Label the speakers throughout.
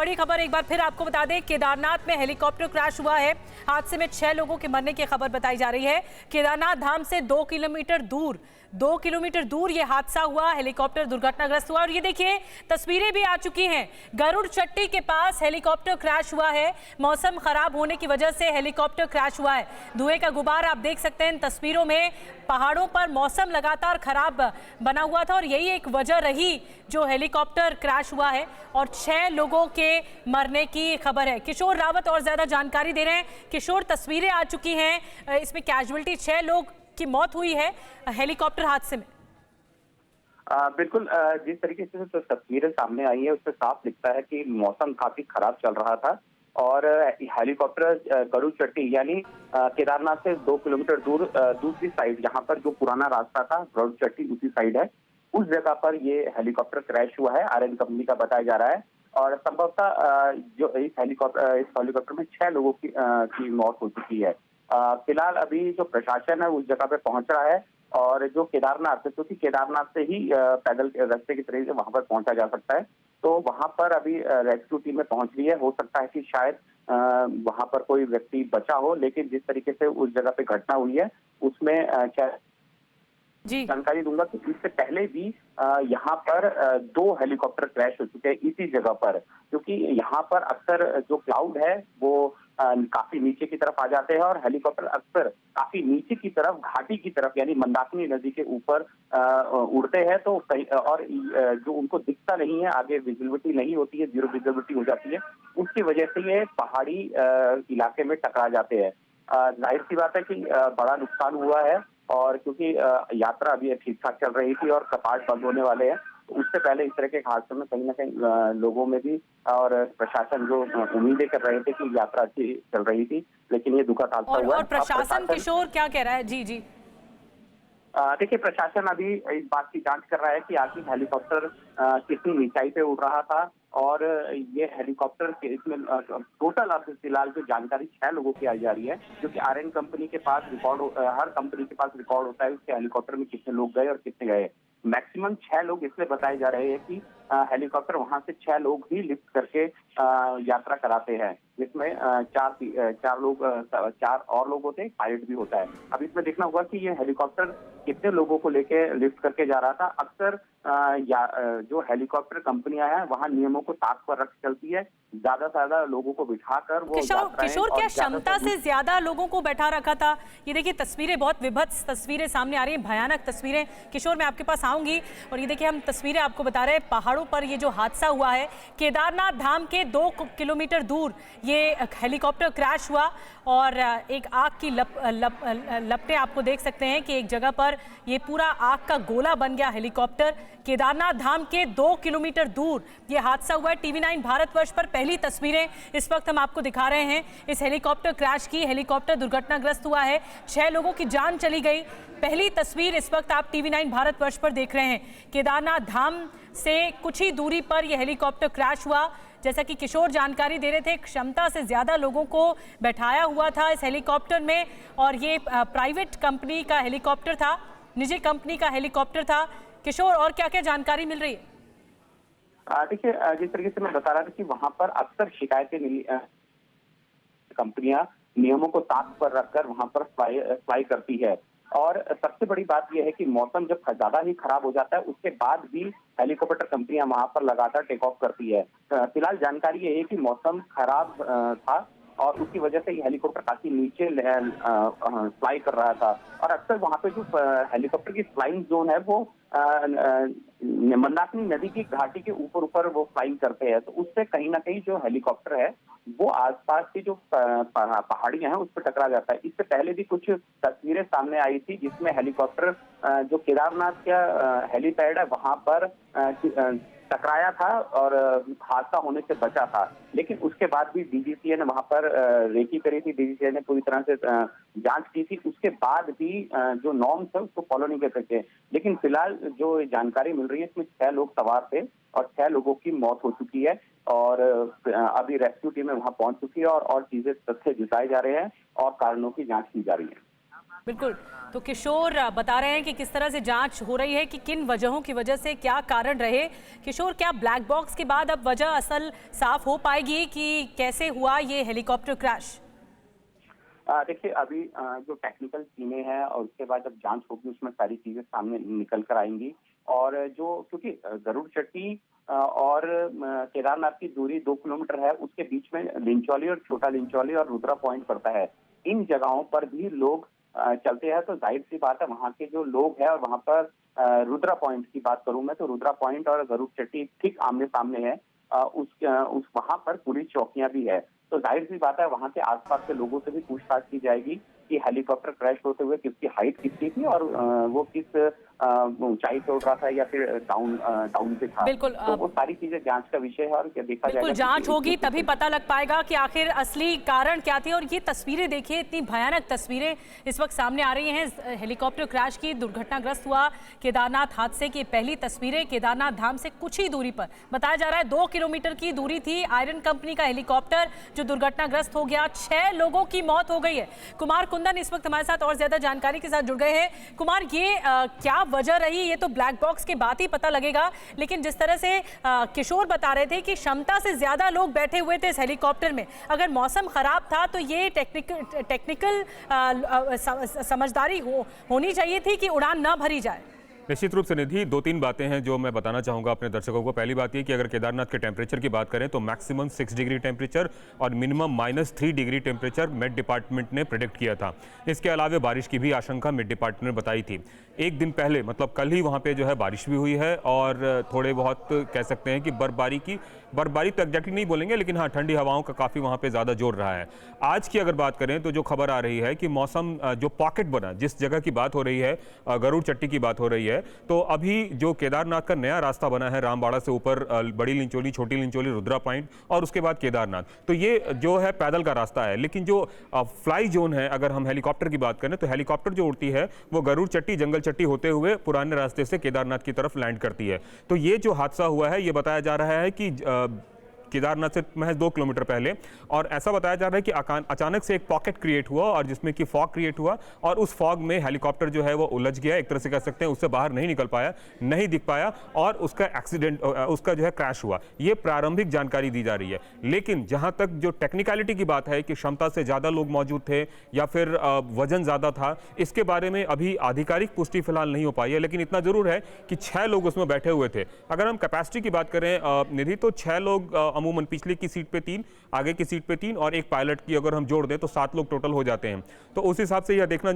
Speaker 1: बड़ी खबर एक बार फिर आपको बता दें, केदारनाथ में हेलीकॉप्टर क्रैश हुआ है। हादसे में 6 लोगों के मरने की खबर बताई जा रही है। केदारनाथ धाम से 2 किलोमीटर दूर ये हादसा हुआ, हेलीकॉप्टर दुर्घटनाग्रस्त हुआ। और ये देखिए तस्वीरें भी आ चुकी हैं, गरुड़ चट्टी के पास हेलीकॉप्टर क्रैश हुआ है। मौसम खराब होने की वजह से हेलीकॉप्टर क्रैश हुआ है। धुएं का गुबार आप देख सकते हैं इन तस्वीरों में। पहाड़ों पर मौसम लगातार खराब बना हुआ था और यही एक वजह रही जो हेलीकॉप्टर क्रैश हुआ है और 6 लोगों के मरने की खबर है। किशोर रावत और ज्यादा जानकारी दे रहे हैं। किशोर, तस्वीरें आ चुकी हैं, इसमें कैजुअलिटी 6 लोग की मौत हुई है हेलीकॉप्टर हादसे में।
Speaker 2: बिल्कुल, जिस तरीके से तो तस्वीरें सामने आई है उससे साफ दिखता है कि मौसम काफी खराब चल रहा था और हेलीकॉप्टर गरुड़ चट्टी यानी केदारनाथ से 2 किलोमीटर दूर दूसरी साइड, जहां पर जो पुराना रास्ता था गरुड़ चट्टी उसी साइड है, उस जगह पर ये हेलीकॉप्टर क्रैश हुआ है। आरएन कंपनी का बताया जा रहा है और संभवतः जो इस हेलीकॉप्टर में 6 लोगों की मौत हो चुकी है। फिलहाल अभी जो प्रशासन है उस जगह पे पहुंच रहा है और जो केदारनाथ है, क्योंकि केदारनाथ से ही पैदल रास्ते की तरह से वहां पर पहुंचा जा सकता है, तो वहां पर अभी रेस्क्यू टीम में पहुंच रही है। हो सकता है कि शायद वहां पर कोई व्यक्ति बचा हो, लेकिन जिस तरीके से उस जगह पे घटना हुई है उसमें
Speaker 1: जी
Speaker 2: जानकारी दूंगा कि इससे पहले भी यहाँ पर 2 हेलीकॉप्टर क्रैश हो चुके हैं इसी जगह पर, क्योंकि यहाँ पर अक्सर जो क्लाउड है वो काफी नीचे की तरफ आ जाते हैं और हेलीकॉप्टर अक्सर काफी नीचे की तरफ घाटी की तरफ यानी मंदाकिनी नदी के ऊपर उड़ते हैं, तो और जो उनको दिखता नहीं है, आगे विजिबिलिटी नहीं होती है, जीरो विजिबिलिटी हो जाती है, उसकी वजह से ये पहाड़ी इलाके में टकरा जाते हैं। जाहिर सी बात है कि बड़ा नुकसान हुआ है और क्योंकि यात्रा अभी ठीक ठाक चल रही थी और कपाट बंद होने वाले हैं, तो उससे पहले इस तरह के हादसों में कहीं ना कहीं लोगों में भी और प्रशासन जो उम्मीदें कर रहे थे कि यात्रा अच्छी चल रही थी, लेकिन ये दुखद हादसा हुआ।
Speaker 1: और प्रशासन किशोर क्या कह रहा है? जी जी
Speaker 2: देखिए, प्रशासन अभी इस बात की जांच कर रहा है कि आखिर हेलीकॉप्टर कितनी ऊंचाई पे उड़ रहा था और ये हेलीकॉप्टर इसमें टोटल अब फिलहाल जो जानकारी 6 लोगों की आई जा रही है, क्योंकि आरएन कंपनी के पास हर कंपनी के पास रिकॉर्ड होता है उसके हेलीकॉप्टर में कितने लोग गए और कितने गए। मैक्सिमम 6 लोग इसलिए बताए जा रहे हैं कि हेलीकॉप्टर वहां से 6 लोग ही लिफ्ट करके यात्रा कराते हैं, जिसमें 4 और लोग होते हैं, पायलट भी होता है। अब इसमें देखना होगा कि ये हेलीकॉप्टर कितने लोगों को लेके लिफ्ट करके जा रहा था। अक्सर जो हेलीकॉप्टर कंपनियां हैं वहां नियमों को ताक पर रख चलती है, ज्यादा से ज्यादा लोगों को बिठाकर वो
Speaker 1: किशोर क्या क्षमता से ज्यादा लोगों को बैठा रखा था? ये देखिए तस्वीरें, बहुत विभत्स तस्वीरें सामने आ रही हैं, भयानक तस्वीरें। किशोर, मैं आपके पास आऊंगी और ये देखिए हम तस्वीरें आपको बता रहे हैं, पहाड़ों पर ये जो हादसा हुआ है, केदारनाथ धाम के 2 किलोमीटर दूर ये हेलीकॉप्टर क्रैश हुआ और एक आग की लपटें आपको देख सकते हैं कि एक जगह पर ये पूरा आग का गोला बन गया हेलीकॉप्टर। केदारनाथ धाम के 2 किलोमीटर दूर ये हादसा हुआ है। टीवी9 भारतवर्ष पर पहली तस्वीरें इस वक्त हम आपको दिखा रहे हैं इस हेलीकॉप्टर क्रैश की। हेलीकॉप्टर दुर्घटनाग्रस्त हुआ है, 6 लोगों की जान चली गई। पहली तस्वीर इस वक्त आप टीवी9 भारतवर्ष पर देख रहे हैं। केदारनाथ धाम से कुछ ही दूरी पर यह हेलीकॉप्टर क्रैश हुआ। जैसा कि किशोर जानकारी दे रहे थे, क्षमता से ज्यादा लोगों को बैठाया हुआ था इस हेलीकॉप्टर में और ये प्राइवेट कंपनी का हेलीकॉप्टर था, निजी कंपनी का हेलीकॉप्टर था। किशोर, और क्या क्या जानकारी मिल रही है?
Speaker 2: देखिए, जिस तरीके से मैं बता रहा था कि वहां पर अक्सर शिकायतें मिली, कंपनियां नियमों को ताक पर रखकर वहां पर फ्लाई करती है और सबसे बड़ी बात यह है कि मौसम जब ज्यादा ही खराब हो जाता है उसके बाद भी हेलीकॉप्टर कंपनियां वहां पर लगातार टेक ऑफ करती है। फिलहाल जानकारी ये है कि मौसम खराब था और उसकी वजह से ये हेलीकॉप्टर काफी नीचे फ्लाई कर रहा था और अक्सर वहां पे जो हेलीकॉप्टर की फ्लाइंग जोन है वो मंदाकिनी नदी की घाटी के ऊपर वो फ्लाइंग करते हैं, तो उससे कहीं ना कहीं जो हेलीकॉप्टर है वो आसपास की जो पहाड़ियां हैं उस पर टकरा जाता है। इससे पहले भी कुछ तस्वीरें सामने आई थी जिसमें हेलीकॉप्टर जो केदारनाथ का हेलीपैड है वहां पर टकराया था और हादसा होने से बचा था, लेकिन उसके बाद भी डीजीसीए ने वहां पर रेकी करी थी। डीजीसीए ने पूरी तरह से जांच की थी, उसके बाद भी जो नॉर्म्स है उसको फॉलो नहीं कर सके। लेकिन फिलहाल जो जानकारी मिल रही है इसमें 6 लोग सवार थे और 6 लोगों की मौत हो चुकी है और अभी रेस्क्यू टीम वहां पहुंच चुकी है और चीजें तथ्य जुटाए जा रहे हैं और कारणों की जांच की जा रही है।
Speaker 1: बिल्कुल। तो किशोर बता रहे हैं कि किस तरह से जांच हो रही है कि किन वजहों की वजह से क्या कारण रहे। किशोर, क्या ब्लैक बॉक्स के बाद अब वजह असल साफ हो पाएगी कि कैसे हुआ ये हेलीकॉप्टर क्रैश?
Speaker 2: देखिए, अभी जो टेक्निकल टीमें हैं और उसके बाद जब जांच होगी उसमें सारी चीजें सामने निकल कर आएंगी। और जो क्योंकि गरुड़ चट्टी और केदारनाथ की दूरी 2 किलोमीटर है, उसके बीच में लिंचौली और छोटा लिंचौली और रुद्रा पॉइंट पड़ता है। इन जगहों पर भी लोग चलते हैं, तो जाहिर सी बात है वहाँ के जो लोग हैं। और वहाँ पर रुद्रा पॉइंट की बात करूं मैं, तो रुद्रा पॉइंट और गरुड़ चट्टी ठीक आमने सामने है। उस वहाँ पर पुलिस चौकियां भी है, तो जाहिर सी बात है वहाँ के आसपास के लोगों से भी पूछताछ की जाएगी कि हेलीकॉप्टर क्रैश होते हुए किसकी हाइट कितनी थी और वो किस ऊंचाई से उड़ रहा था या फिर डाउन पे था।
Speaker 1: बिल्कुल।
Speaker 2: तो वो सारी चीजें जांच का विषय है और क्या देखा जाएगा।
Speaker 1: बिल्कुल, जांच होगी तभी पता लग पाएगा कि आखिर असली कारण क्या थे। और ये तस्वीरें देखिए, इतनी भयानक तस्वीरें इस वक्त सामने आ रही हैं हेलीकॉप्टर क्रैश की। दुर्घटनाग्रस्त हुआ केदारनाथ हादसे की पहली तस्वीरें केदारनाथ धाम से कुछ ही दूरी पर, बताया जा रहा है 2 किलोमीटर की दूरी थी। आयरन कंपनी का हेलीकॉप्टर जो दुर्घटनाग्रस्त हो गया, 6 लोगों की मौत हो गई है। कुमार कुंदन इस वक्त हमारे साथ और ज्यादा जानकारी के साथ जुड़ गए हैं। कुमार, ये क्या वजह रही, ये तो ब्लैक बॉक्स के बाद ही पता लगेगा, लेकिन जिस तरह से किशोर बता रहे थे कि क्षमता से ज्यादा लोग बैठे हुए थे इस हेलीकॉप्टर में, अगर मौसम खराब था तो ये टेक्निकल समझदारी होनी चाहिए थी कि उड़ान ना भरी जाए।
Speaker 3: निश्चित रूप से निधि, 2-3 बातें हैं जो मैं बताना चाहूँगा अपने दर्शकों को। पहली बात ये कि अगर केदारनाथ के टेम्परेचर की बात करें तो मैक्सिमम 6 डिग्री टेम्परेचर और minimum -3 degree temperature met department ने प्रेडिक्ट किया था। इसके अलावा बारिश की भी आशंका मेट डिपार्टमेंट ने बताई थी। एक दिन पहले मतलब कल ही वहाँ पे जो है बारिश भी हुई है और थोड़े बहुत कह सकते हैं कि बर्फबारी तो एग्जैक्टली नहीं बोलेंगे, लेकिन हाँ ठंडी हवाओं का काफ़ी वहाँ पे ज़्यादा जोर रहा है। आज की अगर बात करें तो जो खबर आ रही है कि मौसम जो पॉकेट बना, जिस जगह की बात हो रही है, गरुड़ चट्टी की बात हो रही है, तो अभी जो केदारनाथ का नया रास्ता बना है रामबाड़ा से ऊपर, बड़ी लिंचोली, छोटी लिंचोली, रुद्रा पॉइंट और उसके बाद केदारनाथ, तो ये जो है पैदल का रास्ता है। लेकिन जो फ्लाई जोन है, अगर हम हेलीकॉप्टर की बात करें तो हेलीकॉप्टर जो उड़ती है वो गरुड़ चट्टी, जंगल चट्टी होते हुए पुराने रास्ते से केदारनाथ की तरफ लैंड करती है। तो ये जो हादसा हुआ है, ये बताया जा रहा है कि केदारनाथ से महज 2 किलोमीटर पहले, और ऐसा बताया जा रहा है कि अचानक से एक पॉकेट क्रिएट हुआ और जिसमें कि फॉग क्रिएट हुआ और उस फॉग में हेलीकॉप्टर जो है वो उलझ गया, एक तरह से कह सकते हैं उससे बाहर नहीं निकल पाया, नहीं दिख पाया और उसका एक्सीडेंट, उसका जो है क्रैश हुआ। ये प्रारंभिक जानकारी दी जा रही है। लेकिन जहां तक जो टेक्निकलिटी की बात है कि क्षमता से ज़्यादा लोग मौजूद थे या फिर वजन ज़्यादा था, इसके बारे में अभी आधिकारिक पुष्टि फिलहाल नहीं हो पाई है। लेकिन इतना जरूर है कि 6 लोग उसमें बैठे हुए थे। अगर हम कैपेसिटी की बात करें निधि, तो 6 लोग अमूमन पिछले की सीट पे 3, आगे की सीट पे 3 और एक पायलट की अगर हम जोड़ दें तो 7 लोग टोटल हो जाते हैं। तो उस हिसाब से यह देखना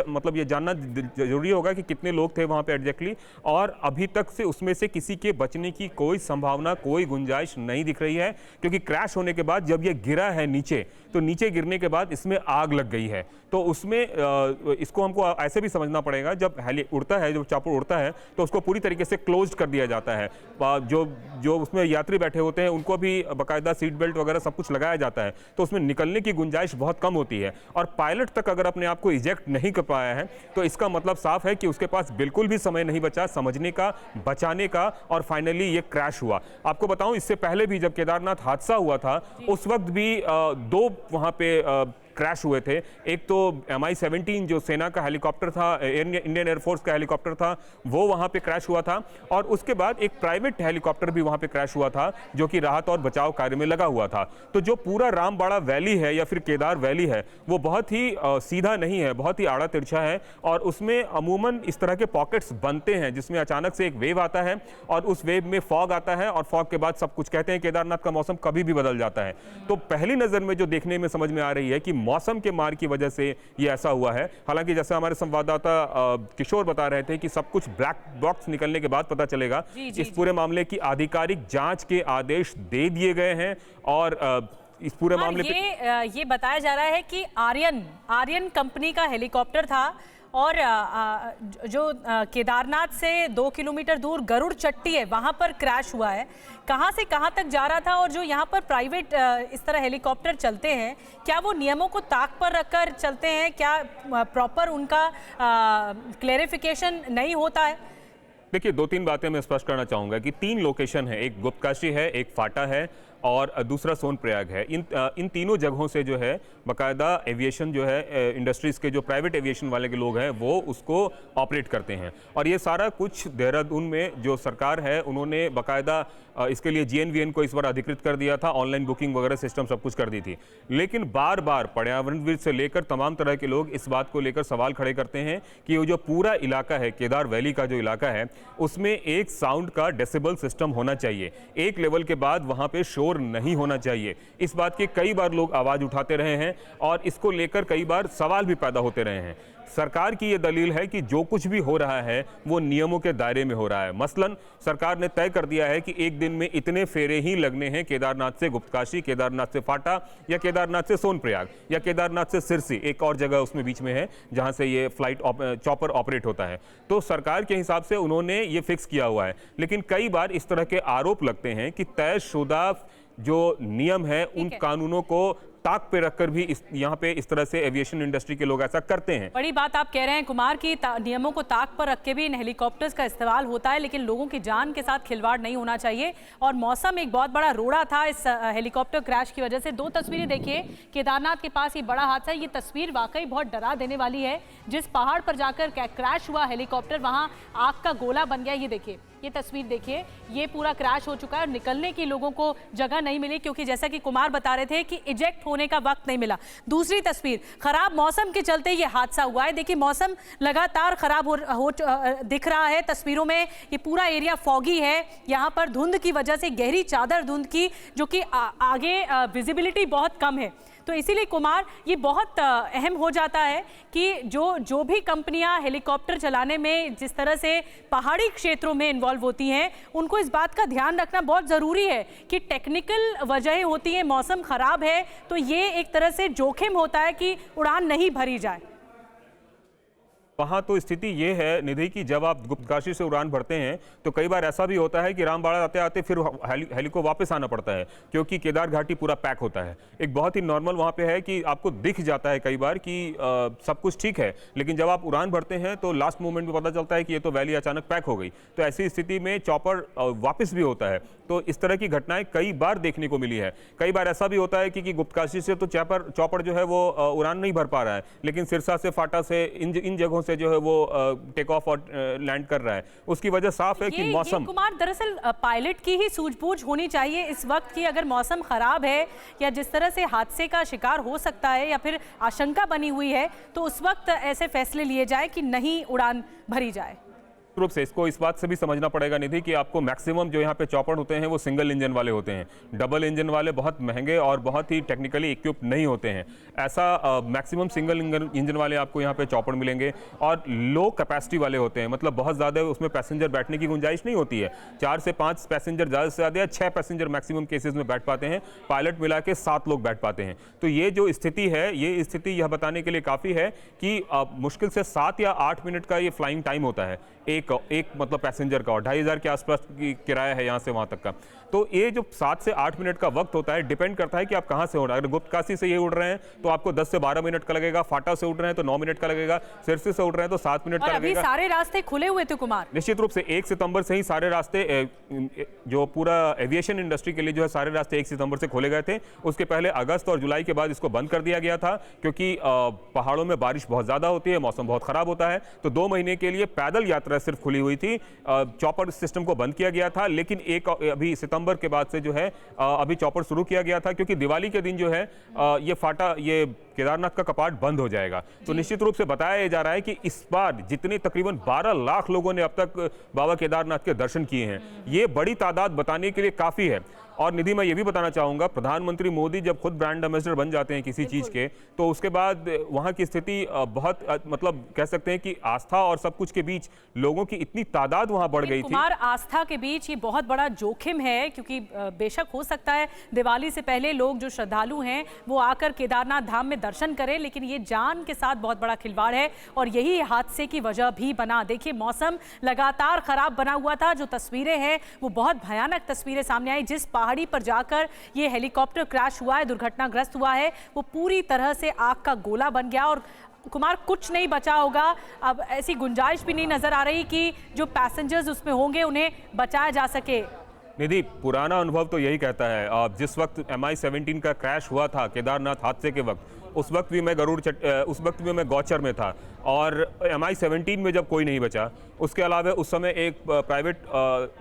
Speaker 3: मतलब ये जानना जरूरी होगा कि कितने लोग थे वहां पे एग्जैक्टली, और अभी तक से उसमें से किसी के बचने की कोई संभावना, कोई गुंजाइश नहीं दिख रही है। क्योंकि क्रैश होने के बाद जब ये गिरा है नीचे, तो नीचे गिरने के बाद इसमें आग लग गई है। तो उसमें इसको हमको ऐसे भी समझना पड़ेगा, जब हेली उड़ता है, जब चापुड़ उड़ता है तो उसको पूरी तरीके से क्लोज कर दिया जाता है। जो उसमें यात्री बैठे होते हैं उनको भी बाकायदा सीट बेल्ट वगैरह सब कुछ लगाया जाता है, तो उसमें निकलने की गुंजाइश बहुत कम होती है। और पायलट तक अगर अपने आप को इजेक्ट नहीं कर पाया है तो इसका मतलब साफ है कि उसके पास बिल्कुल भी समय नहीं बचा समझने का, बचाने का, और फाइनली ये क्रैश हुआ। आपको बताऊं, इससे पहले भी जब केदारनाथ हादसा हुआ था उस वक्त भी 2 वहां पे क्रैश हुए थे। एक तो Mi-17 जो सेना का हेलीकॉप्टर था, इंडियन एयरफोर्स का हेलीकॉप्टर था, वो वहां पे क्रैश हुआ था। और उसके बाद एक प्राइवेट हेलीकॉप्टर भी वहां पे क्रैश हुआ था जो कि राहत और बचाव कार्य में लगा हुआ था। तो जो पूरा रामबाड़ा वैली है या फिर केदार वैली है वो बहुत ही सीधा नहीं है, बहुत ही आड़ा तिरछा है। और उसमें अमूमन इस तरह के पॉकेट्स बनते हैं जिसमें अचानक से एक वेव आता है और उस वेव में फॉग आता है और फॉग के बाद सब कुछ, कहते हैं केदारनाथ का मौसम कभी भी बदल जाता है। तो पहली नजर में जो देखने में समझ में आ रही है कि मौसम के मार की वजह से ये ऐसा हुआ है। हालांकि जैसे हमारे संवाददाता किशोर बता रहे थे कि सब कुछ ब्लैक बॉक्स निकलने के बाद पता चलेगा। इस पूरे मामले की आधिकारिक जांच के आदेश दे दिए गए हैं और इस पूरे मामले
Speaker 1: ये बताया जा रहा है कि आर्यन कंपनी का हेलीकॉप्टर था और जो केदारनाथ से 2 किलोमीटर दूर गरुड़ चट्टी है वहां पर क्रैश हुआ है। कहां से कहां तक जा रहा था? और जो यहां पर प्राइवेट इस तरह हेलीकॉप्टर चलते हैं, क्या वो नियमों को ताक पर रखकर चलते हैं? क्या प्रॉपर उनका क्लेरिफिकेशन नहीं होता है?
Speaker 3: देखिए, 2-3 बातें मैं स्पष्ट करना चाहूंगा कि 3 लोकेशन है, एक गुप्तकाशी है, एक फाटा है और दूसरा सोनप्रयाग है। इन तीनों जगहों से जो है बाकायदा एविएशन जो है इंडस्ट्रीज़ के जो प्राइवेट एविएशन वाले के लोग हैं वो उसको ऑपरेट करते हैं। और ये सारा कुछ देहरादून में जो सरकार है उन्होंने बाकायदा इसके लिए जीएनवीएन को इस बार अधिकृत कर दिया था, ऑनलाइन बुकिंग वगैरह सिस्टम सब कुछ कर दी थी। लेकिन बार बार पर्यावरणविद से लेकर तमाम तरह के लोग इस बात को लेकर सवाल खड़े करते हैं कि वो जो पूरा इलाका है, केदार वैली का जो इलाका है, उसमें एक साउंड का डेसिबल सिस्टम होना चाहिए। एक लेवल के बाद वहाँ पे शोर नहीं होना चाहिए। इस बात की कई बार लोग आवाज़ उठाते रहे हैं और इसको लेकर कई बार सवाल भी पैदा होते रहे हैं। सरकार की ये दलील है कि जो कुछ भी हो रहा है वो नियमों के दायरे में हो रहा है। मसलन सरकार ने तय कर दिया है कि एक दिन में इतने फेरे ही लगने हैं केदारनाथ से गुप्तकाशी, केदारनाथ से फाटा या केदारनाथ से सोनप्रयाग या केदारनाथ से सिरसी, एक और जगह उसमें बीच में है जहां से ये फ्लाइट चॉपर ऑपरेट होता है। तो सरकार के हिसाब से उन्होंने ये फिक्स किया हुआ है। लेकिन कई बार इस तरह के आरोप लगते हैं कि तयशुदा जो नियम है उन कानूनों को ताक पे रखकर भी यहाँ पे इस तरह से एविएशन इंडस्ट्री के लोग ऐसा करते हैं।
Speaker 1: बड़ी बात आप कह रहे हैं कुमार की नियमों को ताक पर रख के भी इन हेलीकॉप्टर्स का इस्तेमाल होता है, लेकिन लोगों की जान के साथ खिलवाड़ नहीं होना चाहिए। और मौसम एक बहुत बड़ा रोड़ा था इस हेलीकॉप्टर क्रैश की वजह से। दो तस्वीरें देखिए, केदारनाथ के पास ये बड़ा हादसा है। ये तस्वीर वाकई बहुत डरा देने वाली है। जिस पहाड़ पर जाकर क्रैश हुआ हेलीकॉप्टर, वहाँ आग का गोला बन गया। ये देखिए, ये तस्वीर देखिए, ये पूरा क्रैश हो चुका है और निकलने की लोगों को जगह नहीं मिली, क्योंकि जैसा कि कुमार बता रहे थे कि इजेक्ट होने का वक्त नहीं मिला। दूसरी तस्वीर, खराब मौसम के चलते ये हादसा हुआ है। देखिए मौसम लगातार खराब हो दिख रहा है तस्वीरों में। ये पूरा एरिया फॉगी है, यहाँ पर धुंध की वजह से गहरी चादर धुंध की, जो कि आगे विजिबिलिटी बहुत कम है। तो इसीलिए कुमार ये बहुत अहम हो जाता है कि जो भी कंपनियां हेलीकॉप्टर चलाने में जिस तरह से पहाड़ी क्षेत्रों में इन्वॉल्व होती हैं, उनको इस बात का ध्यान रखना बहुत ज़रूरी है कि टेक्निकल वजह होती है, मौसम ख़राब है तो ये एक तरह से जोखिम होता है कि उड़ान नहीं भरी जाए।
Speaker 3: वहाँ तो स्थिति ये है निधि कि जब आप गुप्तकाशी से उड़ान भरते हैं तो कई बार ऐसा भी होता है कि रामबाड़ा आते आते फिर हेली को वापस आना पड़ता है, क्योंकि केदार घाटी पूरा पैक होता है। एक बहुत ही नॉर्मल वहाँ पे है कि आपको दिख जाता है कई बार कि सब कुछ ठीक है, लेकिन जब आप उड़ान भरते हैं तो लास्ट मोमेंट में पता चलता है कि ये तो वैली अचानक पैक हो गई। तो ऐसी स्थिति में चॉपर वापस भी होता है। तो इस तरह की घटनाएं कई बार देखने को मिली है। कई बार ऐसा भी होता है कि गुप्तकाशी से तो चॉपर जो है वो उड़ान नहीं भर पा रहा है, लेकिन सिरसा से, फाटा से, इन जगहों से जो है वो टेक ऑफ और लैंड कर रहा है। उसकी वजह साफ है कि मौसम।
Speaker 1: कुमार, दरअसल पायलट की ही सूझबूझ होनी चाहिए इस वक्त की। अगर मौसम खराब है या जिस तरह से हादसे का शिकार हो सकता है या फिर आशंका बनी हुई है, तो उस वक्त ऐसे फैसले लिए जाए कि नहीं उड़ान भरी जाए।
Speaker 3: रूप से इसको इस बात से भी समझना पड़ेगा निधि कि आपको मैक्सिमम जो यहाँ पे चॉपर होते हैं वो सिंगल इंजन वाले होते हैं। डबल इंजन वाले बहुत महंगे और बहुत ही टेक्निकली इक्विप्ड नहीं होते हैं। ऐसा मैक्सिमम सिंगल इंजन वाले आपको यहाँ पे चॉपर मिलेंगे और लो कैपेसिटी वाले होते हैं, मतलब बहुत ज़्यादा उसमें पैसेंजर बैठने की गुंजाइश नहीं होती है। 4 से 5 पैसेंजर ज़्यादा से ज़्यादा, 6 पैसेंजर मैक्सिमम केसेस में बैठ पाते हैं। पायलट मिला के 7 लोग बैठ पाते हैं। तो ये जो स्थिति है, ये स्थिति यह बताने के लिए काफ़ी है कि मुश्किल से 7 या 8 मिनट का ये फ्लाइंग टाइम होता है एक मतलब पैसेंजर का, और 2500 के आसपास की किराया है यहाँ से वहाँ तक का। तो ये जो 7 से 8 मिनट का वक्त होता है, डिपेंड करता है कि आप कहाँ से उड़ रहे हैं। अगर गुप्तकाशी से ये उड़ रहे हैं तो आपको 10 से 12 मिनट का लगेगा, फाटा से उड़ रहे हैं तो 9 मिनट का लगेगा, सिरसी से उड़ रहे हैं तो 7 मिनट का लगेगा।
Speaker 1: अभी सारे रास्ते खुले हुए थे कुमार,
Speaker 3: निश्चित रूप से 1 सितंबर से ही सारे रास्ते, जो पूरा एविएशन इंडस्ट्री के लिए जो है सारे रास्ते 1 सितंबर से खोले गए थे। उसके पहले अगस्त और जुलाई के बाद इसको बंद कर दिया गया था, क्योंकि पहाड़ों में बारिश बहुत ज़्यादा होती है, मौसम बहुत ख़राब होता है। तो 2 महीने के लिए पैदल यात्रा सिर्फ खुली हुई थी, चॉपर सिस्टम को बंद किया गया था। लेकिन अभी सितंबर के बाद से जो है अभी चॉपर शुरू किया गया था, क्योंकि दिवाली के दिन जो है ये केदारनाथ का कपाट बंद हो जाएगा। तो निश्चित रूप से बताया जा रहा है कि इस बार जितने तकरीबन 12 लाख लोगों ने अब तक बाबा केदारनाथ के दर्शन किए हैं, ये बड़ी तादाद बताने के लिए काफ़ी है। और निधि, मैं ये भी बताना चाहूँगा, प्रधानमंत्री मोदी जब खुद ब्रांड एम्बेसडर बन जाते हैं किसी चीज़ के, तो उसके बाद वहाँ की स्थिति बहुत मतलब कह सकते हैं कि आस्था और सब कुछ के बीच लोगों की इतनी तादाद वहाँ बढ़ गई थी।
Speaker 1: कुमार, आस्था के बीच ये बहुत बड़ा जोखिम है, क्योंकि बेशक हो सकता है दिवाली से पहले लोग जो श्रद्धालु हैं वो आकर केदारनाथ धाम में दर्शन करें, लेकिन ये जान के साथ बहुत बड़ा खिलवाड़ है और यही हादसे की वजह भी बना। देखिए मौसम लगातार खराब बना हुआ था, जो तस्वीरें हैं वो बहुत भयानक तस्वीरें सामने आई। जिस पहाड़ी पर जाकर ये हेलीकॉप्टर क्रैश हुआ है, दुर्घटनाग्रस्त हुआ है, वो पूरी तरह से आग का गोला बन गया और कुमार कुछ नहीं बचा होगा। अब ऐसी गुंजाइश भी नहीं नजर आ रही कि जो पैसेंजर्स उसमें होंगे उन्हें बचाया जा सके।
Speaker 3: निधि, पुराना अनुभव तो यही कहता है। जिस वक्त MI-17 का क्रैश हुआ था केदारनाथ हादसे के वक्त, उस वक्त भी मैं गौचर में था और MI-17 में जब कोई नहीं बचा, उसके अलावा उस समय एक प्राइवेट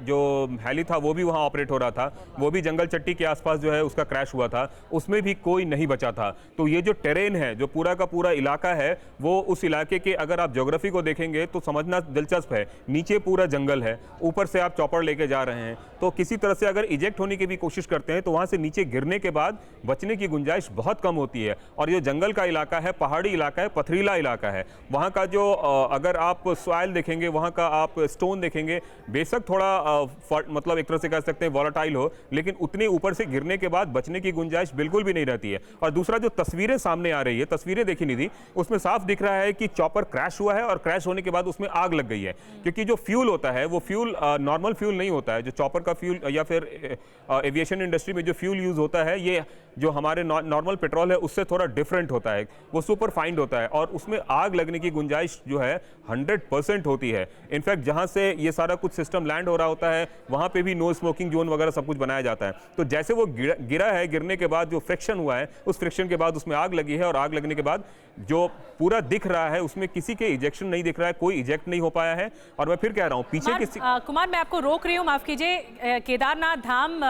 Speaker 3: जो हेली था वो भी वहाँ ऑपरेट हो रहा था, वो भी जंगल चट्टी के आसपास जो है उसका क्रैश हुआ था, उसमें भी कोई नहीं बचा था। तो ये जो टेरेन है, जो पूरा का पूरा इलाका है, वो उस इलाके के अगर आप ज्योग्राफी को देखेंगे तो समझना दिलचस्प है। नीचे पूरा जंगल है, ऊपर से आप चॉपर लेके जा रहे हैं, तो किसी तरह से अगर इजेक्ट होने की भी कोशिश करते हैं तो वहाँ से नीचे गिरने के बाद बचने की गुंजाइश बहुत कम होती है। और ये जंगल का इलाका है, पहाड़ी इलाका है, पथरीला इलाका है। वहाँ का जो अगर आप सॉइल देखेंगे, वहाँ का आप स्टोन देखेंगे, बेशक थोड़ा मतलब एक तरह से कह सकते हैं वॉलेटाइल हो, लेकिन उतने ऊपर से गिरने के बाद बचने की गुंजाइश बिल्कुल भी नहीं रहती है। और दूसरा जो तस्वीरें सामने आ रही है, तस्वीरें देखी निधि, उसमें साफ दिख रहा है कि चॉपर क्रैश हुआ है और क्रैश होने के बाद उसमें आग लग गई है। क्योंकि जो फ्यूल होता है वो फ्यूल नॉर्मल फ्यूल नहीं होता है। जो चॉपर का फ्यूल या फिर एविएशन इंडस्ट्री में जो फ्यूल यूज होता है, ये जो हमारे नॉर्मल पेट्रोल है उससे थोड़ा डिफरेंट होता है, वो सुपर फाइंड होता है और उसमें आग लगने की गुंजाइश जो है 100% होती है। इनफैक्ट जहां से ये सारा कुछ सिस्टम लैंड हो रहा होता है वहां पे भी नो स्मोकिंग जोन वगैरह सब कुछ बनाया जाता है। तो जैसे वो गिरा है, गिरने के बाद जो फ्रिक्शन हुआ है, उस फ्रिक्शन के बाद उसमें आग लगी है और आग लगने के बाद जो पूरा दिख रहा है उसमें किसी के इजेक्शन नहीं दिख रहा है, कोई इजेक्ट नहीं हो पाया है। और मैं फिर कह रहा हूँ पीछे किसी
Speaker 1: कुमार, मैं आपको रोक रही हूँ, माफ कीजिए। केदारनाथ धाम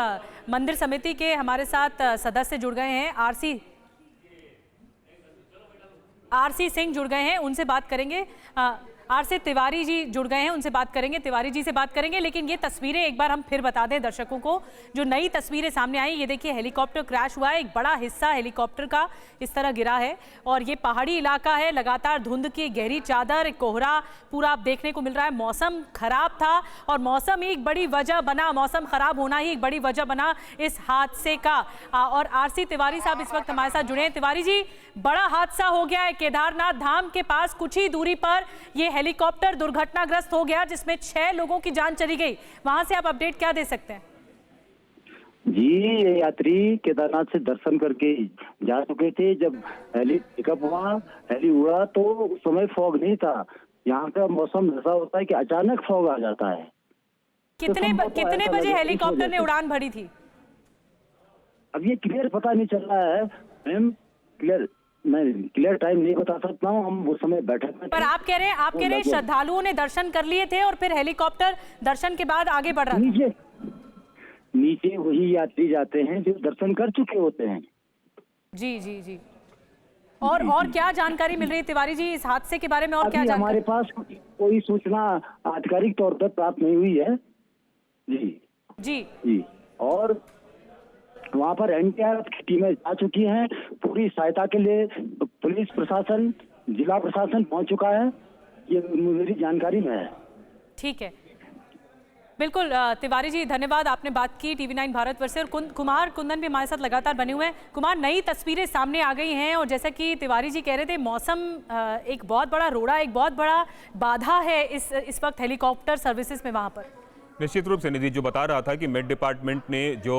Speaker 1: मंदिर समिति के हमारे साथ सदस्य जुड़ गए हैं, आरसी सिंह जुड़ गए हैं, उनसे बात करेंगे। आरसी तिवारी जी जुड़ गए हैं, उनसे बात करेंगे, तिवारी जी से बात करेंगे। लेकिन ये तस्वीरें एक बार हम फिर बता दें दर्शकों को, जो नई तस्वीरें सामने आई, ये देखिए हेलीकॉप्टर क्रैश हुआ है, एक बड़ा हिस्सा हेलीकॉप्टर का इस तरह गिरा है और ये पहाड़ी इलाका है, लगातार धुंध की गहरी चादर, कोहरा पूरा आप देखने को मिल रहा है। मौसम खराब था और मौसम ही एक बड़ी वजह बना, मौसम खराब होना ही एक बड़ी वजह बना इस हादसे का। और आरसी तिवारी साहब इस वक्त हमारे साथ जुड़े हैं। तिवारी जी, बड़ा हादसा हो गया है केदारनाथ धाम के पास, कुछ ही दूरी पर ये हेलीकॉप्टर दुर्घटनाग्रस्त हो गया जिसमें 6 लोगों की जान चली गई। वहां से आप अपडेट क्या दे सकते हैं?
Speaker 4: जी, ये यात्री केदारनाथ से दर्शन करके जा चुके थे। जब हेली पिकअप हुआ, हेली उड़ा तो उस समय फॉग नहीं था। यहाँ का मौसम ऐसा होता है कि अचानक फॉग आ जाता है।
Speaker 1: कितने बजे हेलीकॉप्टर ने उड़ान भरी थी?
Speaker 4: अब ये क्लियर पता नहीं चल रहा है मैम, मैं क्लियर टाइम नहीं बता सकता हूँ। हम उस समय बैठक में
Speaker 1: पर आप कह रहे हैं श्रद्धालुओं ने दर्शन कर लिए थे और फिर हेलीकॉप्टर दर्शन के बाद आगे बढ़ रहा था।
Speaker 4: नीचे वही यात्री जाते हैं जो दर्शन कर चुके होते हैं।
Speaker 1: जी जी जी। और क्या जानकारी मिल रही है तिवारी जी इस हादसे के बारे में? और क्या
Speaker 4: हमारे पास कोई सूचना आधिकारिक तौर पर प्राप्त नहीं हुई है। जी
Speaker 1: जी
Speaker 4: जी। और वहाँ पर एनडीआरएफ की टीमें जा चुकी हैं। पूरी सहायता के लिए पुलिस प्रशासन, जिला प्रशासन पहुंच चुका है, ये मेरी जानकारी में है।
Speaker 1: ठीक है, बिल्कुल तिवारी जी, धन्यवाद, आपने बात की TV9 भारतवर्ष से। और कुमार कुंदन भी हमारे साथ लगातार बने हुए हैं। कुमार, नई तस्वीरें सामने आ गई हैं और जैसा कि तिवारी जी कह रहे थे, मौसम एक बहुत बड़ा रोड़ा, एक बहुत बड़ा बाधा है इस वक्त हेलीकॉप्टर सर्विसेज में वहाँ पर।
Speaker 3: निश्चित रूप से निधि, जो बता रहा था कि मेट डिपार्टमेंट ने जो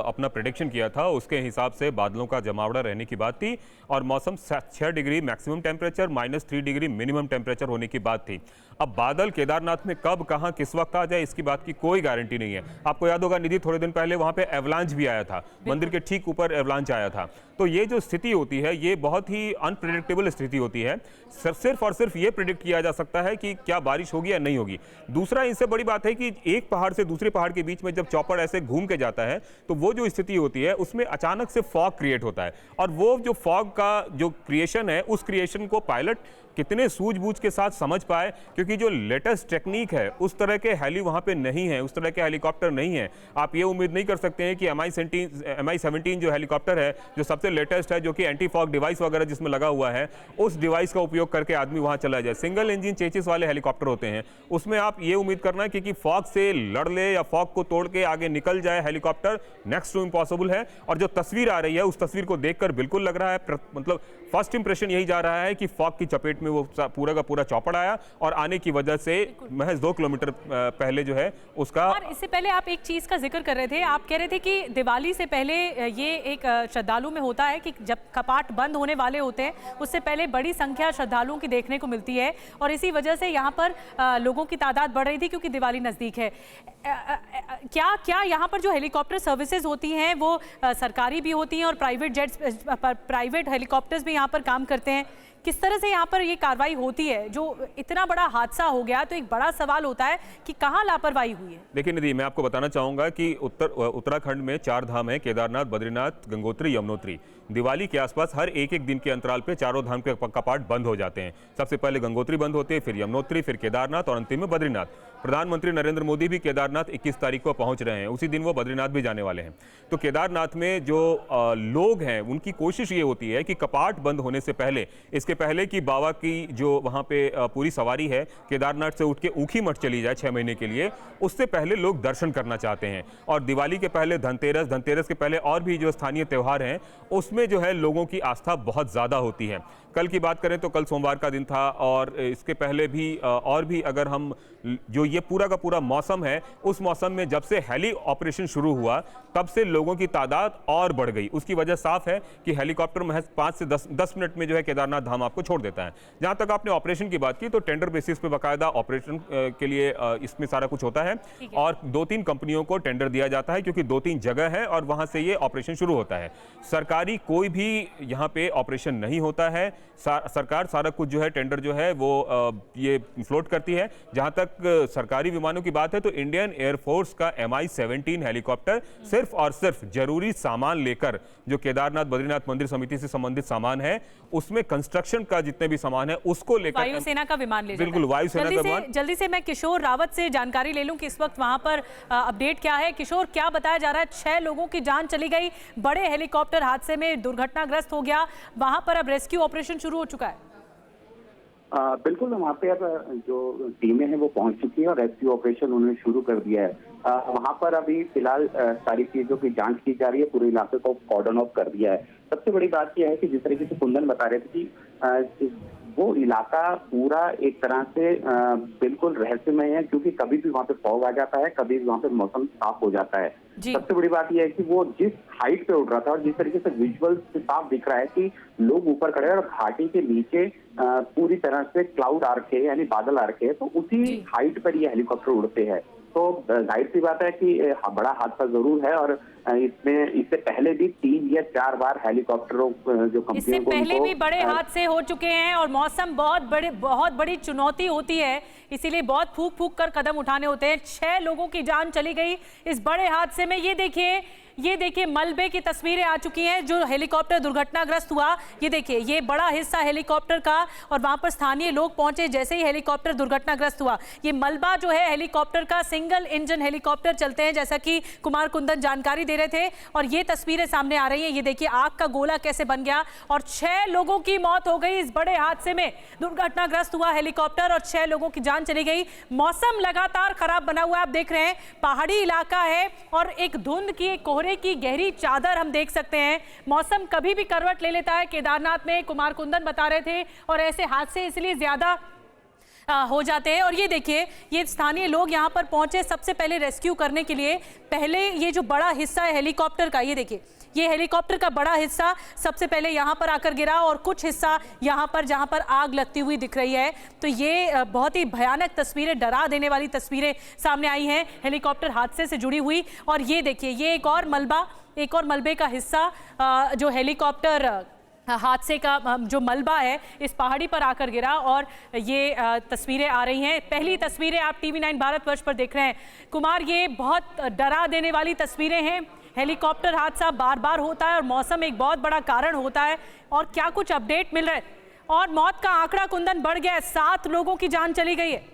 Speaker 3: अपना प्रेडिक्शन किया था उसके हिसाब से बादलों का जमावड़ा रहने की बात थी और मौसम 6 degree maximum temperature, -3 degree minimum temperature होने की बात थी। अब बादल केदारनाथ में कब, कहां, किस वक्त आ जाए इसकी बात की कोई गारंटी नहीं है। आपको याद होगा निधि, थोड़े दिन पहले वहां पे एवलांच भी आया था, मंदिर के ठीक ऊपर एवलांच आया था। तो ये जो स्थिति होती है ये बहुत ही अनप्रेडिक्टेबल स्थिति होती है। सिर्फ और सिर्फ ये प्रेडिक्ट किया जा सकता है कि क्या बारिश होगी या नहीं होगी। दूसरा, इनसे बड़ी बात है कि एक पहाड़ से दूसरे पहाड़ के बीच में जब चॉपर ऐसे घूम के जाता है तो वो जो स्थिति होती है उसमें अचानक से फॉग क्रिएट होता है और वो जो फॉग का जो क्रिएशन है, उस क्रिएशन को पायलट कितने सूझबूझ के साथ समझ पाए, क्योंकि जो लेटेस्ट टेक्निक है उस तरह के हेली वहां पे नहीं है, उस तरह के हेलीकॉप्टर नहीं है। आप ये उम्मीद नहीं कर सकते हैं कि MI-17 जो हेलीकॉप्टर है, जो सबसे लेटेस्ट है, जो कि एंटी फॉग डिवाइस वगैरह जिसमें लगा हुआ है, उस डिवाइस का उपयोग करके आदमी वहां चला जाए। सिंगल इंजन चेसिस वाले हेलीकॉप्टर होते हैं, उसमें आप ये उम्मीद करना कि फॉग से लड़ ले या फॉग को तोड़ के आगे निकल जाए हेलीकॉप्टर, नेक्स्ट टू इम्पॉसिबल है। और जो तस्वीर आ रही है उस तस्वीर को देखकर बिल्कुल लग रहा है, मतलब फर्स्ट इंप्रेशन यही जा रहा है कि फॉग की चपेट में वो पूरा का पूरा चौपड़ आया और आने की वजह से महज 2 किलोमीटर पहले जो है उसका।
Speaker 1: और इससे पहले आप एक चीज का जिक्र कर रहे थे, आप कह रहे थे कि दिवाली से पहले ये एक श्रद्धालु में होता है कि जब कपाट बंद होने वाले होते हैं उससे पहले बड़ी संख्या श्रद्धालुओं की देखने को मिलती है और इसी वजह से यहाँ पर लोगों की तादाद बढ़ रही थी क्योंकि दिवाली नजदीक है। क्या क्या यहाँ पर जो हेलीकॉप्टर सर्विसेज होती हैं वो सरकारी भी होती हैं और प्राइवेट हेलीकॉप्टर्स भी यहाँ पर काम करते हैं? किस तरह से यहाँ पर ये कार्रवाई होती है? जो इतना बड़ा हादसा हो गया तो एक बड़ा सवाल होता है कि कहाँ लापरवाही हुई है।
Speaker 3: देखिए निधि, मैं आपको बताना चाहूंगा कि उत्तराखंड में 4 धाम है, केदारनाथ, बद्रीनाथ, गंगोत्री, यमुनोत्री। दिवाली के आसपास हर एक दिन के अंतराल पे चारों धाम के कपाट बंद हो जाते हैं। सबसे पहले गंगोत्री बंद होते हैं, फिर यमुनोत्री, फिर केदारनाथ और अंतिम में बद्रीनाथ। प्रधानमंत्री नरेंद्र मोदी भी केदारनाथ 21 तारीख को पहुंच रहे हैं, उसी दिन वो बद्रीनाथ भी जाने वाले हैं। तो केदारनाथ में जो लोग हैं उनकी कोशिश ये होती है कि कपाट बंद होने से पहले, इसके पहले कि बाबा की जो वहाँ पे पूरी सवारी है केदारनाथ से उठ के ऊखीमठ चली जाए 6 महीने के लिए, उससे पहले लोग दर्शन करना चाहते हैं। और दिवाली के पहले धनतेरस के पहले और भी जो स्थानीय त्यौहार हैं उसमें जो है लोगों की आस्था बहुत ज़्यादा होती है। कल की बात करें तो कल सोमवार का दिन था और इसके पहले भी और भी अगर हम जो ये पूरा का पूरा मौसम है, उस मौसम में जब से हेली ऑपरेशन शुरू हुआ तब से लोगों की तादाद और बढ़ गई। उसकी वजह साफ है कि हेलीकॉप्टर महज 5 से 10 मिनट में जो है केदारनाथ धाम आपको छोड़ देता है। जहां तक आपने ऑपरेशन की बात की तो टेंडर बेसिस पे बाकायदा ऑपरेशन के लिए इसमें सारा कुछ होता है और 2-3 कंपनियों को टेंडर दिया जाता है क्योंकि 2-3 जगह है और वहां से ये ऑपरेशन शुरू होता है। सरकारी कोई भी यहाँ पे ऑपरेशन नहीं होता है। सरकार सारा कुछ जो है टेंडर जो है वो ये फ्लोट करती है। जहां तक सरकारी विमानों की बात है तो इंडियन एयरफोर्स का MI-17 हेलीकॉप्टर सिर्फ और सिर्फ जरूरी सामान लेकर, जो केदारनाथ बद्रीनाथ मंदिर समिति से संबंधित सामान है, उसमें कंस्ट्रक्शन का जितने भी सामान है उसको लेकर
Speaker 1: वायुसेना का विमान ले जाता है।
Speaker 3: बिल्कुल, वायुसेना का विमान।
Speaker 1: जल्दी से मैं किशोर रावत से जानकारी ले लूं कि इस वक्त वहां पर अपडेट क्या है। किशोर, क्या बताया जा रहा है? 6 लोगों की जान चली गई, बड़े हेलीकॉप्टर हादसे में दुर्घटनाग्रस्त हो गया, वहां पर अब रेस्क्यू ऑपरेशन शुरू हो चुका है।
Speaker 2: बिल्कुल, वहाँ पे अब जो टीमें हैं वो पहुंच चुकी है और रेस्क्यू ऑपरेशन उन्होंने शुरू कर दिया है। वहाँ पर अभी फिलहाल सारी चीजों की जांच की जा रही है, पूरे इलाके को कॉर्डन ऑफ कर दिया है। सबसे बड़ी बात यह है कि जिस तरीके से कुंदन बता रहे थे कि वो इलाका पूरा एक तरह से बिल्कुल रहस्यमय है, क्योंकि कभी भी वहाँ पे फॉग आ जाता है, कभी भी वहाँ पे मौसम साफ हो जाता है। सबसे बड़ी बात यह है कि वो जिस हाइट पे उड़ रहा था और जिस तरीके से विजुअल से साफ दिख रहा है कि लोग ऊपर खड़े हैं और घाटी के नीचे पूरी तरह से क्लाउड आ रखे हैं, यानी बादल आ रखे हैं, तो उसी हाइट पर ये हेलीकॉप्टर उड़ते हैं। तो जाहिर सी बात है कि बड़ा हादसा जरूर है और इसमें इससे पहले भी 3 या 4 बार हेलीकॉप्टरों जो कंपनियों
Speaker 1: इससे पहले भी बड़े हादसे हो चुके हैं और मौसम बहुत बड़ी चुनौती होती है, इसीलिए बहुत फूक कर कदम उठाने होते हैं। 6 लोगों की जान चली गई इस बड़े हादसे में। ये देखिए मलबे की तस्वीरें आ चुकी हैं जो हेलीकॉप्टर दुर्घटनाग्रस्त हुआ। ये देखिए, ये बड़ा हिस्सा हेलीकॉप्टर का और वहां पर स्थानीय लोग पहुंचे जैसे ही हेलीकॉप्टर दुर्घटनाग्रस्त हुआ। ये मलबा जो है हेलीकॉप्टर का, सिंगल इंजन हेलीकॉप्टर चलते हैं जैसा कि कुमार कुंदन जानकारी दे रहे थे, और ये तस्वीरें सामने आ रही हैं। ये देखिए आग का गोला कैसे बन गया और 6 लोगों की मौत हो गई इस बड़े हादसे में। दुर्घटनाग्रस्त हुआ हेलीकॉप्टर और 6 लोगों की जान चली गई। मौसम लगातार खराब बना हुआ है, आप देख रहे हैं पहाड़ी इलाका है और एक धुंध की, एक कोहरे की गहरी चादर हम देख सकते हैं। मौसम कभी भी करवट ले लेता है केदारनाथ में, कुमार कुंदन बता रहे थे, और ऐसे हादसे इसलिए ज्यादा हो जाते हैं। और ये देखिए, ये स्थानीय लोग यहाँ पर पहुंचे सबसे पहले रेस्क्यू करने के लिए। पहले ये जो बड़ा हिस्सा है हेलीकॉप्टर का, ये देखिए, ये हेलीकॉप्टर का बड़ा हिस्सा सबसे पहले यहाँ पर आकर गिरा और कुछ हिस्सा यहाँ पर जहाँ पर आग लगती हुई दिख रही है। तो ये बहुत ही भयानक तस्वीरें, डरा देने वाली तस्वीरें सामने आई हैं हेलीकॉप्टर हादसे से जुड़ी हुई। और ये देखिए, ये एक और मलबे का हिस्सा जो हेलीकॉप्टर हादसे का जो मलबा है इस पहाड़ी पर आकर गिरा, और ये तस्वीरें आ रही हैं। पहली तस्वीरें आप TV9 भारतवर्ष पर देख रहे हैं। कुमार, ये बहुत डरा देने वाली तस्वीरें हैं। हेलीकॉप्टर हादसा बार होता है और मौसम एक बहुत बड़ा कारण होता है, और क्या कुछ अपडेट मिल रहा है? और मौत का आंकड़ा कुंदन बढ़ गया है, 7 लोगों की जान चली गई है।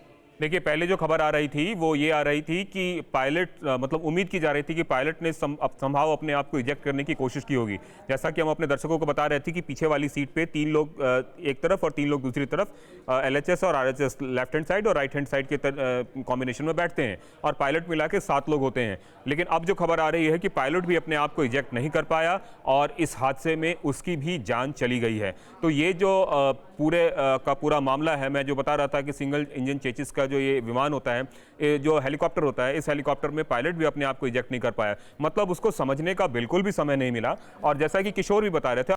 Speaker 3: देखिए, पहले जो खबर आ रही थी वो ये आ रही थी कि पायलट, मतलब उम्मीद की जा रही थी कि पायलट ने संभाव अपने आप को इजेक्ट करने की कोशिश की होगी। जैसा कि हम अपने दर्शकों को बता रहे थे कि पीछे वाली सीट पे 3 लोग एक तरफ और 3 लोग दूसरी तरफ, LHS और RHS लेफ्ट हैंड साइड और राइट हैंड साइड के कॉम्बिनेशन में बैठते हैं, और पायलट मिला के 7 लोग होते हैं। लेकिन अब जो खबर आ रही है कि पायलट भी अपने आप को इजेक्ट नहीं कर पाया और इस हादसे में उसकी भी जान चली गई है। तो ये जो पूरे का पूरा मामला है, मैं जो बता रहा था कि सिंगल इंजन चेसिस का जो ये विमान होता है, जो हेलीकॉप्टर होता है, इस हेलीकॉप्टर में पायलट भी अपने आप को इजेक्ट नहीं कर पाया, मतलब उसको समझने का बिल्कुल भी समय नहीं मिला। और जैसा कि किशोर भी बता रहे थे